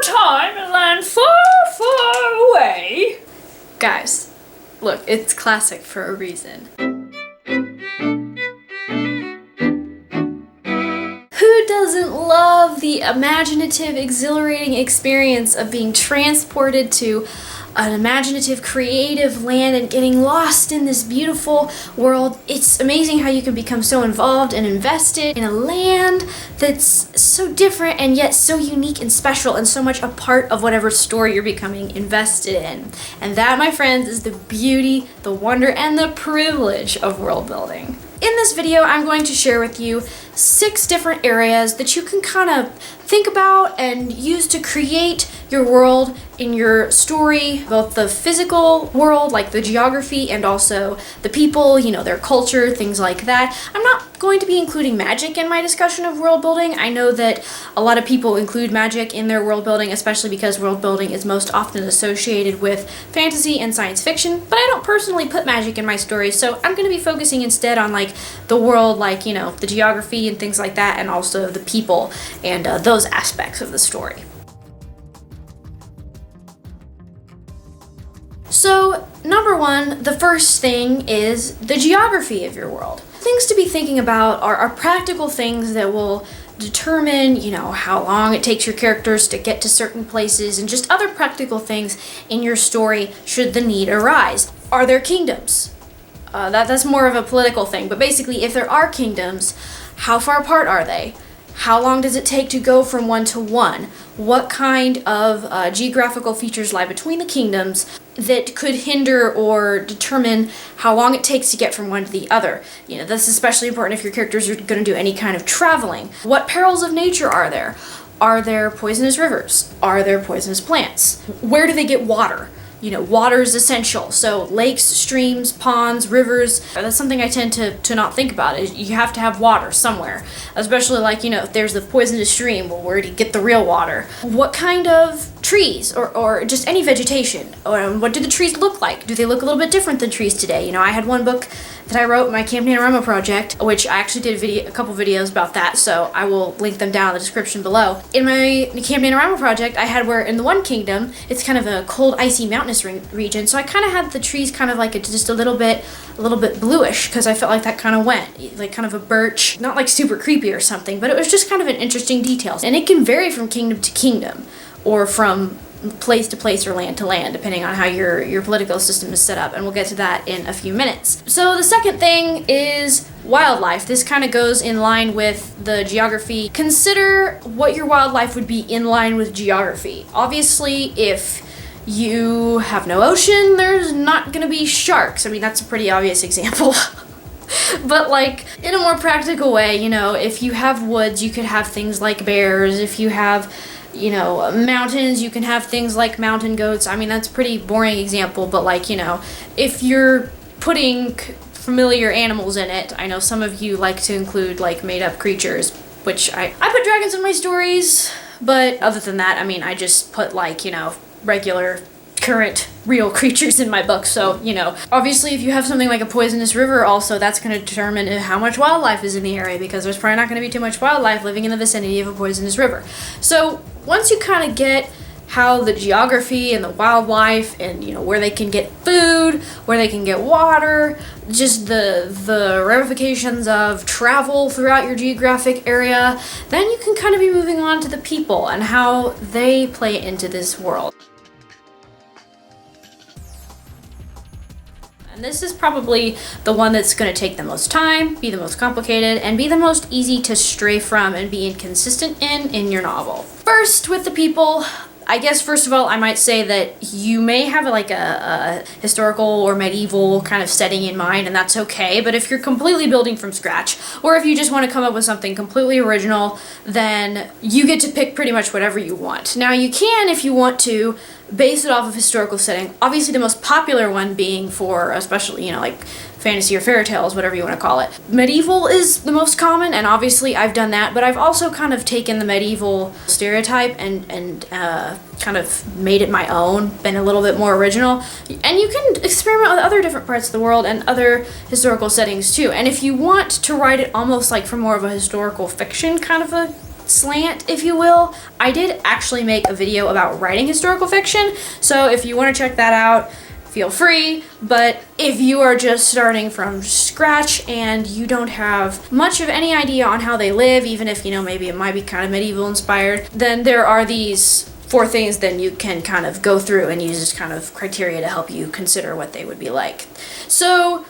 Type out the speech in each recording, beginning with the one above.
time in a land far, far away. Guys, look, it's classic for a reason. Who doesn't love the imaginative, exhilarating experience of being transported to an imaginative, creative land and getting lost in this beautiful world? It's amazing how you can become so involved and invested in a land that's so different and yet so unique and special and so much a part of whatever story you're becoming invested in. And that, my friends, is the beauty, the wonder, and the privilege of world building. In this video, I'm going to share with you 6 different areas that you can kind of think about and use to create your world in your story, both the physical world, like the geography, and also the people, you know, their culture, things like that. I'm not going to be including magic in my discussion of world building. I know that a lot of people include magic in their world building, especially because world building is most often associated with fantasy and science fiction, but I don't personally put magic in my stories, so I'm going to be focusing instead on like the world, like, you know, the geography and things like that, and also the people and those aspects of the story. So, number 1, the first thing is the geography of your world. Things to be thinking about are practical things that will determine, you know, how long it takes your characters to get to certain places, and just other practical things in your story should the need arise. Are there kingdoms? That's more of a political thing, but basically, if there are kingdoms, how far apart are they? How long does it take to go from one to one? What kind of geographical features lie between the kingdoms that could hinder or determine how long it takes to get from one to the other? You know, that's especially important if your characters are going to do any kind of traveling. What perils of nature are there? Are there poisonous rivers? Are there poisonous plants? Where do they get water? You know, water is essential. So lakes, streams, ponds, rivers, that's something I tend to not think about. Is you have to have water somewhere. Especially like, you know, if there's the poisonous stream, well, where do you get the real water? What kind of trees or just any vegetation? Or what do the trees look like? Do they look a little bit different than trees today? You know, I had one book that I wrote, my Camp NaNoWriMo project, which I actually did a couple videos about that, so I will link them down in the description below. In my Camp NaNoWriMo project, I had where in the one kingdom, it's kind of a cold, icy, mountainous region, so I kind of had the trees kind of like just a little bit bluish, because I felt like that kind of went, like kind of a birch, not like super creepy or something, but it was just kind of an interesting detail. And it can vary from kingdom to kingdom, or from place to place or land to land, depending on how your political system is set up, and we'll get to that in a few minutes. So the second thing is wildlife. This kind of goes in line with the geography. Consider what your wildlife would be in line with geography. Obviously, if you have no ocean, there's not gonna be sharks. I mean, that's a pretty obvious example. But like, in a more practical way, you know, if you have woods, you could have things like bears. If you have, you know, mountains, you can have things like mountain goats. I mean, that's a pretty boring example, but like, you know, if you're putting familiar animals in it, I know some of you like to include like made-up creatures, which I put dragons in my stories, but other than that, I mean, I just put like, you know, regular, current, real creatures in my book. So, you know, obviously if you have something like a poisonous river also, that's going to determine how much wildlife is in the area, because there's probably not going to be too much wildlife living in the vicinity of a poisonous river. So once you kind of get how the geography and the wildlife and, you know, where they can get food, where they can get water, just the ramifications of travel throughout your geographic area, then you can kind of be moving on to the people and how they play into this world. And this is probably the one that's going to take the most time, be the most complicated, and be the most easy to stray from and be inconsistent in your novel. First, with the people, I guess first of all, I might say that you may have like a historical or medieval kind of setting in mind, and that's okay, but if you're completely building from scratch, or if you just want to come up with something completely original, then you get to pick pretty much whatever you want. Now you can, if you want to, base it off of historical setting. Obviously the most popular one being for, especially, you know, like fantasy or fairy tales, whatever you want to call it. Medieval is the most common, and obviously I've done that, but I've also kind of taken the medieval stereotype and kind of made it my own, been a little bit more original. And you can experiment with other different parts of the world and other historical settings too. And if you want to write it almost like from more of a historical fiction kind of a slant, if you will. I did actually make a video about writing historical fiction, so if you want to check that out, feel free. But if you are just starting from scratch and you don't have much of any idea on how they live, even if, you know, maybe it might be kind of medieval inspired, then there are these 4 things then you can kind of go through and use as kind of criteria to help you consider what they would be like. So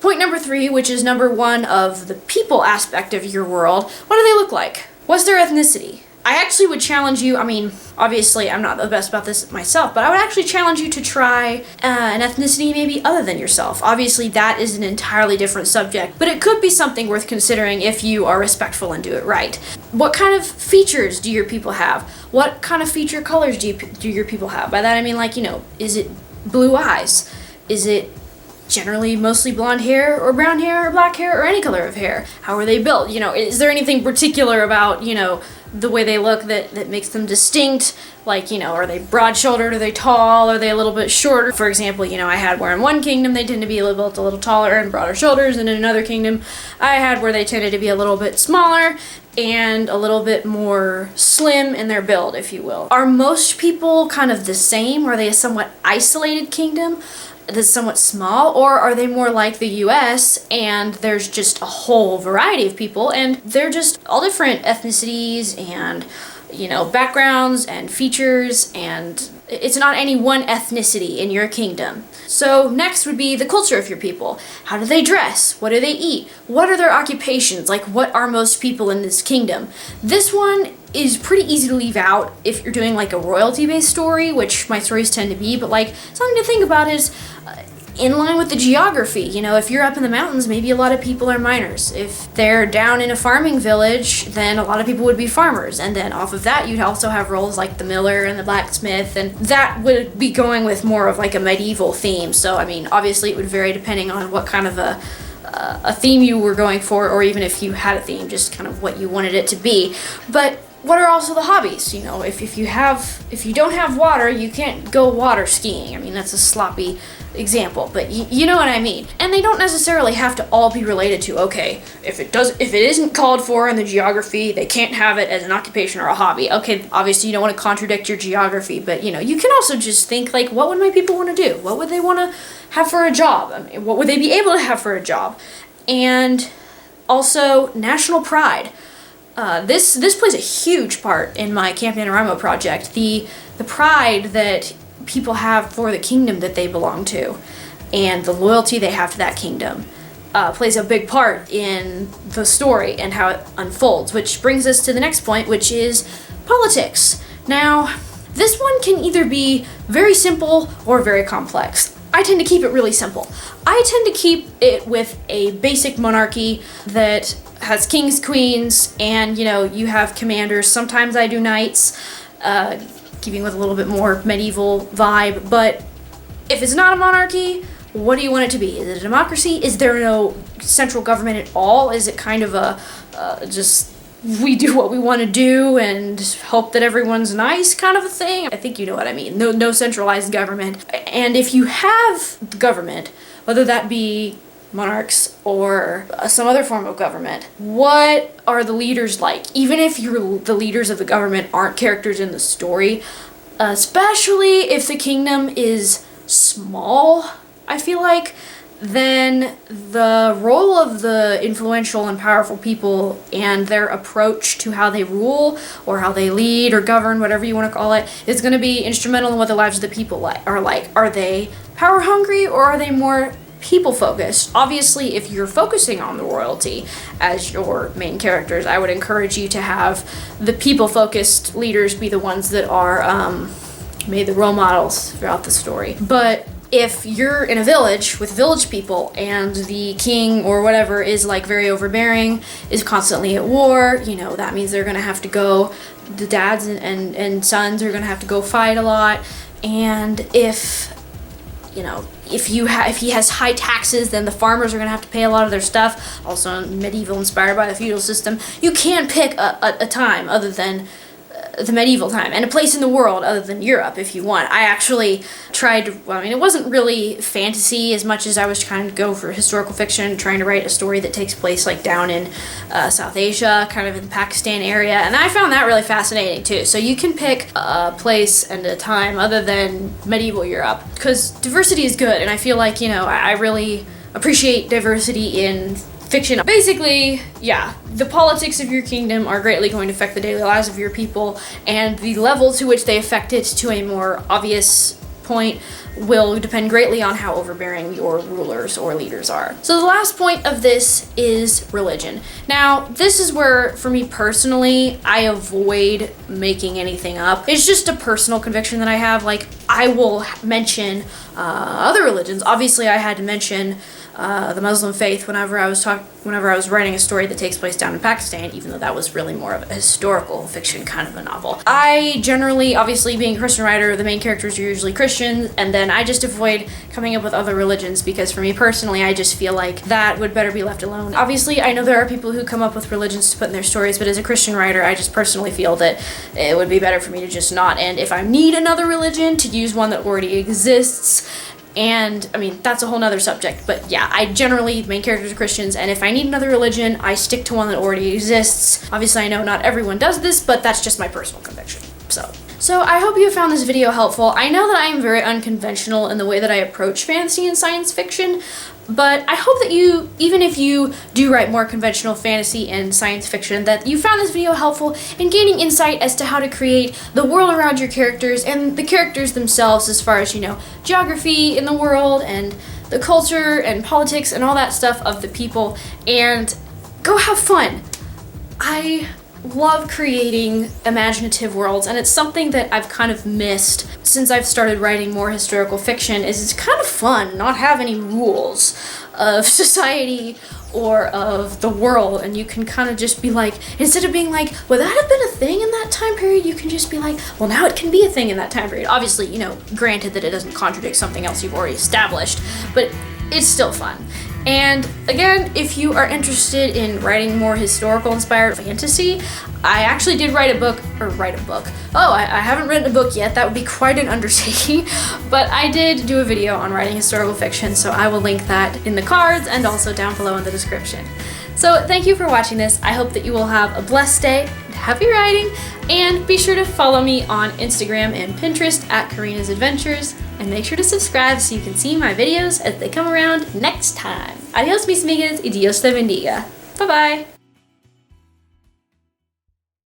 point number 3, which is number 1 of the people aspect of your world, what do they look like? What's their ethnicity? I actually would challenge you, I mean, obviously I'm not the best about this myself, but I would actually challenge you to try an ethnicity maybe other than yourself. Obviously that is an entirely different subject, but it could be something worth considering if you are respectful and do it right. What kind of features do your people have? What kind of feature colors do your people have? By that I mean, like, you know, is it blue eyes? Is it generally mostly blonde hair or brown hair or black hair or any color of hair? How are they built? You know, is there anything particular about, you know, the way they look that makes them distinct? Like, you know, are they broad-shouldered? Are they tall? Are they a little bit shorter? For example, you know, I had where in one kingdom they tend to be a little taller and broader shoulders, and in another kingdom I had where they tended to be a little bit smaller and a little bit more slim in their build, if you will. Are most people kind of the same? Are they a somewhat isolated kingdom that's somewhat small, or are they more like the US and there's just a whole variety of people and they're just all different ethnicities and, you know, backgrounds and features, and it's not any one ethnicity in your kingdom. So next would be the culture of your people. How do they dress? What do they eat? What are their occupations? Like, what are most people in this kingdom? This one is pretty easy to leave out if you're doing like a royalty-based story, which my stories tend to be, but like something to think about is in line with the geography. You know, if you're up in the mountains, maybe a lot of people are miners. If they're down in a farming village, then a lot of people would be farmers. And then off of that, you'd also have roles like the miller and the blacksmith, and that would be going with more of like a medieval theme. So, I mean, obviously it would vary depending on what kind of a theme you were going for, or even if you had a theme, just kind of what you wanted it to be. But what are also the hobbies? You know, if you don't have water, you can't go water skiing. I mean, that's a sloppy example, but you know what I mean. And they don't necessarily have to all be related to, okay, if it isn't called for in the geography, they can't have it as an occupation or a hobby. Okay, obviously you don't want to contradict your geography, but you know, you can also just think like, what would my people want to do? What would they want to have for a job? I mean, what would they be able to have for a job? And also national pride. This plays a huge part in my Camp NaNoWriMo project. The pride that people have for the kingdom that they belong to and the loyalty they have to that kingdom plays a big part in the story and how it unfolds, which brings us to the next point, which is politics. Now, this one can either be very simple or very complex. I tend to keep it really simple. I tend to keep it with a basic monarchy that has kings, queens, and, you know, you have commanders. Sometimes I do knights, keeping with a little bit more medieval vibe. But if it's not a monarchy, what do you want it to be? Is it a democracy? Is there no central government at all? Is it kind of a just we do what we want to do and hope that everyone's nice kind of a thing? I think you know what I mean. No centralized government. And if you have the government, whether that be monarchs or some other form of government, what are the leaders like? Even if the leaders of the government aren't characters in the story, especially if the kingdom is small, I feel like, then the role of the influential and powerful people and their approach to how they rule or how they lead or govern, whatever you want to call it, is going to be instrumental in what the lives of the people are like. Are they power hungry or are they more people focused? Obviously, if you're focusing on the royalty as your main characters, I would encourage you to have the people focused leaders be the ones that are made the role models throughout the story. But if you're in a village with village people and the king or whatever is like very overbearing, is constantly at war, you know, that means they're gonna have to go, the dads and sons are gonna have to go fight a lot. And if, you know, if he has high taxes, then the farmers are gonna have to pay a lot of their stuff. Also medieval, inspired by the feudal system. You can pick a time other than the medieval time and a place in the world other than Europe if you want. I actually tried to, well, I mean, it wasn't really fantasy as much as I was trying to go for historical fiction, trying to write a story that takes place like down in South Asia, kind of in the Pakistan area, and I found that really fascinating too. So you can pick a place and a time other than medieval Europe, because diversity is good, and I feel like, you know, I really appreciate diversity in fiction. Basically, yeah, the politics of your kingdom are greatly going to affect the daily lives of your people, and the level to which they affect it to a more obvious point will depend greatly on how overbearing your rulers or leaders are. So the last point of this is religion. Now, this is where, for me personally, I avoid making anything up. It's just a personal conviction that I have. Like, I will mention other religions. Obviously, I had to mention the Muslim faith whenever I was writing a story that takes place down in Pakistan, even though that was really more of a historical fiction kind of a novel. I generally, obviously being a Christian writer, the main characters are usually Christians, and then I just avoid coming up with other religions because for me personally, I just feel like that would better be left alone. Obviously, I know there are people who come up with religions to put in their stories, but as a Christian writer, I just personally feel that it would be better for me to just not. And if I need another religion, to use one that already exists. And I mean, that's a whole nother subject, but yeah, I generally, main characters are Christians, and if I need another religion, I stick to one that already exists. Obviously, I know not everyone does this, but that's just my personal conviction. So I hope you found this video helpful. I know that I am very unconventional in the way that I approach fantasy and science fiction, but I hope that you, even if you do write more conventional fantasy and science fiction, that you found this video helpful in gaining insight as to how to create the world around your characters and the characters themselves as far as, you know, geography in the world and the culture and politics and all that stuff of the people, and go have fun. I love creating imaginative worlds, and it's something that I've kind of missed since I've started writing more historical fiction. Is it's kind of fun not have any rules of society or of the world, and you can kind of just be like, instead of being like, would that have been a thing in that time period, you can just be like, well, now it can be a thing in that time period. Obviously, you know, granted that it doesn't contradict something else you've already established, but it's still fun. And again, if you are interested in writing more historical inspired fantasy, I actually did write a book. Oh, I haven't written a book yet. That would be quite an undertaking, but I did do a video on writing historical fiction, so I will link that in the cards and also down below in the description. So thank you for watching this. I hope that you will have a blessed day, happy writing, and be sure to follow me on Instagram and Pinterest at Careena's Adventures, and make sure to subscribe so you can see my videos as they come around next time. Adios mis amigas y Dios te bendiga. Bye bye.